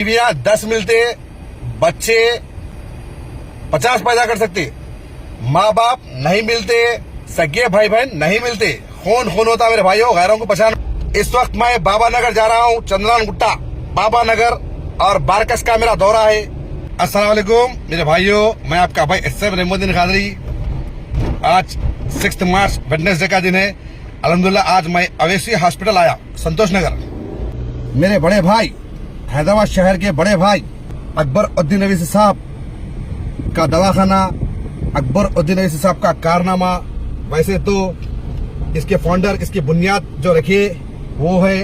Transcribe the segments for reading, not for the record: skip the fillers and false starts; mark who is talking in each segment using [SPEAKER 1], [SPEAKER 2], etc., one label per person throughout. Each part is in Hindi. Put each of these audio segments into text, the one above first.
[SPEAKER 1] बीवियां 10 मिलते, बच्चे 50 पैदा कर सकते, माँ बाप नहीं मिलते, सगे भाई बहन नहीं मिलते, खून खून होता मेरे भाइयों, गैरों को पहचान। इस वक्त मैं बाबा नगर जा रहा हूँ, चंद्रान गुट्टा बाबा नगर, और बारकस का मेरा दौरा है। अस्सलाम वालेकुम मेरे भाइयों, मैं आपका भाई SM रहमुद्दीन कादरी। आज 6 मार्च वेडनेसडे का दिन है। अल्हम्दुलिल्लाह आज मैं अवेसी हॉस्पिटल आया, संतोष नगर। मेरे बड़े भाई, हैदराबाद शहर के बड़े भाई अकबर उद्दीन अवीसी साहब का दवाखाना, अकबर उद्दीन अवीसी साहब का कारनामा। वैसे तो इसके फाउंडर, इसकी बुनियाद जो रखी वो है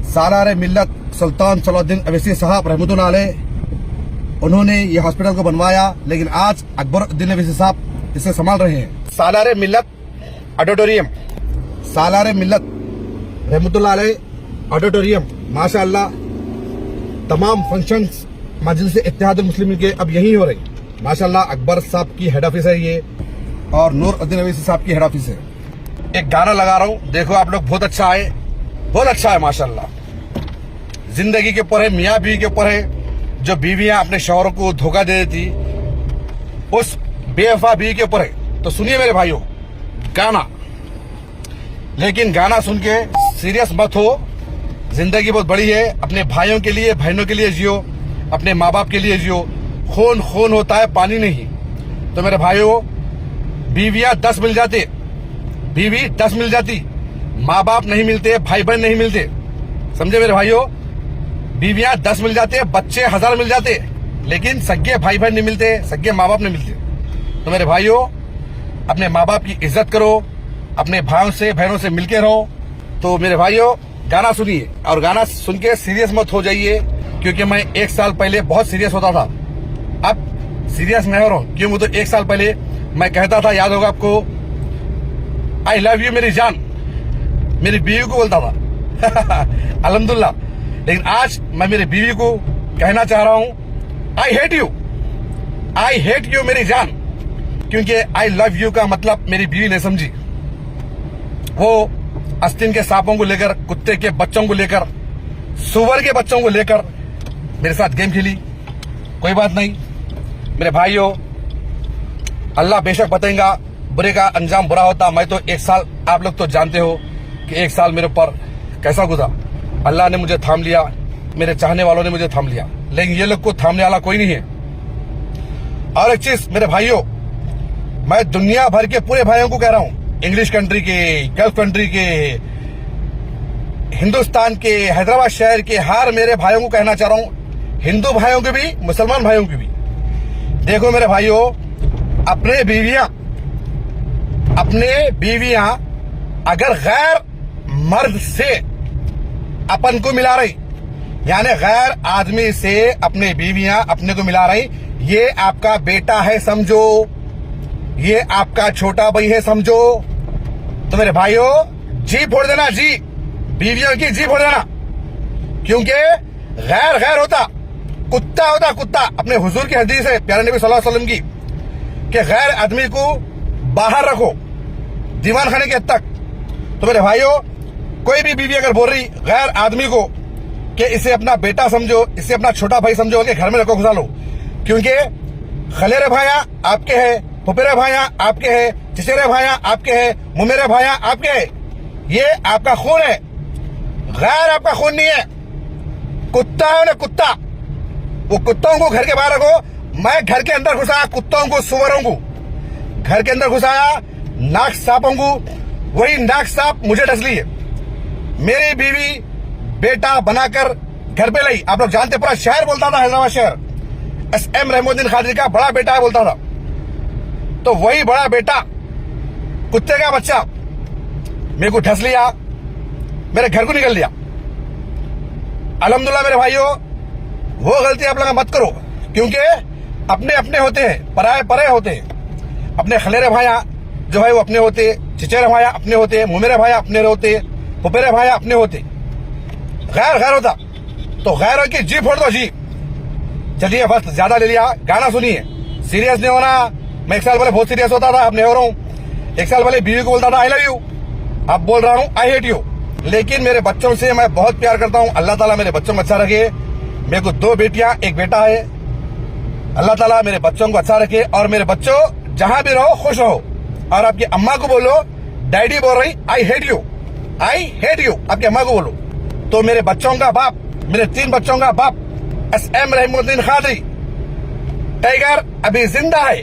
[SPEAKER 1] सालार मिल्लत सुल्तान सलाउद्दीन अवीसी साहब रहमतुल्लाह अलैह। उन्होंने ये हॉस्पिटल को बनवाया, लेकिन आज अकबर उद्दीन अवीसी साहब इसे संभाल रहे हैं। सालार मिल्लत ऑडिटोरियम, सालार मिल्लत रहमतुल्लाह अलैह ऑडिटोरियम, माशाअल्लाह तमाम फंक्शंस मजलिस इत्तेहादुल मुस्लिमीन के अब यही हो रही। माशाअल्लाह अकबर साहब की हेड ऑफिस है ये, और नूर उद्दीन अवीसी साहब की हेड ऑफिस है। एक गाना लगा रहा हूँ, देखो आप लोग, बहुत अच्छा है, बहुत अच्छा है माशाअल्लाह। जिंदगी के ऊपर है, मियाँ बीवी के ऊपर है। जो बीवियां अपने शौहरों को धोखा दे देती, उस बेवफा बीवी के ऊपर है। तो सुनिए मेरे भाइयों गाना, लेकिन गाना सुन के सीरियस मत हो। जिंदगी बहुत बड़ी है, अपने भाइयों के लिए, बहनों के लिए जियो, अपने माँ बाप के लिए जियो। खून खून होता है, पानी नहीं। तो मेरे भाइयों, बीवियां 10 मिल जाते, बीवी 10 मिल जाती, माँ बाप नहीं मिलते, भाई बहन नहीं मिलते, समझे मेरे भाइयों। बीवियां 10 मिल जाते, बच्चे 1000 मिल जाते, लेकिन सगे भाई बहन नहीं मिलते, सगे माँ बाप नहीं मिलते। तो मेरे भाइयों, अपने माँ बाप की इज्जत करो, अपने भाइयों से बहनों से मिलके रहो। तो मेरे भाइयों गाना सुनिए, और गाना सुन के सीरियस मत हो जाइए, क्योंकि मैं 1 साल पहले बहुत सीरियस होता था, अब सीरियस नहीं हो रहा हूँ। क्यों? वो तो 1 साल पहले मैं कहता था, याद होगा आपको, आई लव यू मेरी जान, मेरी बीवी को बोलता था अल्हम्दुलिल्लाह। लेकिन आज मैं मेरी बीवी को कहना चाह रहा हूं, I hate you, I hate you मेरी जान, क्योंकि आई लव यू का मतलब मेरी बीवी ने समझी। वो आस्तीन के सांपों को लेकर, कुत्ते के बच्चों को लेकर, सुअर के बच्चों को लेकर मेरे साथ गेम खेली। कोई बात नहीं मेरे भाइयों, अल्लाह बेशक बताएगा बुरे का अंजाम बुरा होता। मैं तो 1 साल, आप लोग तो जानते हो कि 1 साल मेरे ऊपर कैसा गुजरा। अल्लाह ने मुझे थाम लिया, मेरे चाहने वालों ने मुझे थाम लिया, लेकिन ये लोग को थामने वाला कोई नहीं है। और एक चीज मेरे भाइयों, मैं दुनिया भर के पूरे भाइयों को कह रहा हूं, इंग्लिश कंट्री के, गल्फ कंट्री के, हिंदुस्तान के, हैदराबाद शहर के हर मेरे भाइयों को कहना चाह रहा हूं, हिंदू भाइयों के भी, मुसलमान भाइयों के भी। देखो मेरे भाइयों, अपने बीवियां अगर गैर मर्द से अपन को मिला रही, यानी गैर आदमी से अपने बीवियां अपने को मिला रही, ये आपका बेटा है समझो, ये आपका छोटा भाई है समझो। तो मेरे भाइयों जी फोड़ देना, जी बीवियों की जी फोड़ देना, क्योंकि गैर गैर होता, कुत्ता होता, कुत्ता। अपने हुजूर की हदीस है प्यारे नबी सल्लल्लाहु अलैहि वसल्लम की, कि गैर आदमी को बाहर रखो दीवान खाने के हद तक। तो मेरे भाइयों, कोई भी बीवी अगर बोल रही गैर आदमी को कि इसे अपना बेटा समझो, इसे अपना छोटा भाई समझो, कि घर में रखो, घुसा लो, क्योंकि खलेरे भाइयां आपके हैं, फुफेरे भाइयां आपके हैं, चिचेरे भाइयां आपके हैं, मुमेरे भाइयां आपके हैं। ये आपका खून है, गैर आपका खून नहीं है। कुत्ता है ना, कुत्ता। वो कुत्तों को घर के बाहर रखो। मैं घर के अंदर घुसाया कुत्तों को, सुअरों को घर के अंदर घुसाया, नाक सांपों को, वही नाक सांप मुझे डस लिए। मेरी बीवी बेटा बनाकर घर पे लाई। आप लोग जानते, पूरा शहर बोलता था, हैदराबाद शहर SM रहमुद्दीन कादरी का बड़ा बेटा है बोलता था। तो वही बड़ा बेटा, कुत्ते का बच्चा, मेरे को ढस लिया, मेरे घर को निकल लिया। अल्हम्दुलिल्लाह मेरे भाइयों, वो गलती आप लोग मत करो, क्योंकि अपने अपने होते हैं, पराए परे होते हैं। अपने खलेरे भाइयां जो है वो अपने होते, चिचेरे भाइयां अपने होते, मुमेरे भाइयां अपने होते, फुफेरे भाइयां अपने होते, गैर गैर होता। तो गैरों की जी फोड़ दो, जी। चलिए बस ज्यादा ले लिया, गाना सुनिए, सीरियस नहीं होना। मैं 1 साल पहले बहुत सीरियस होता था, अब नहीं हो रहा हूं। 1 साल पहले बीवी को बोलता था आई लव यू, अब बोल रहा हूं आई हेट यू। लेकिन मेरे बच्चों से मैं बहुत प्यार करता हूं। अल्लाह ताला मेरे बच्चों को अच्छा रखे, मेरे को 2 बेटियां 1 बेटा है। अल्लाह ताला मेरे बच्चों को अच्छा रखे और मेरे बच्चों जहां भी रहो खुश रहो। और आपकी अम्मा को बोलो, डैडी बोल रही आई हेट यू, आपकी अम्मा को बोलो। तो मेरे बच्चों का बाप, मेरे 3 बच्चों का बाप SM रहमुद्दीन खादरी टाइगर अभी जिंदा है।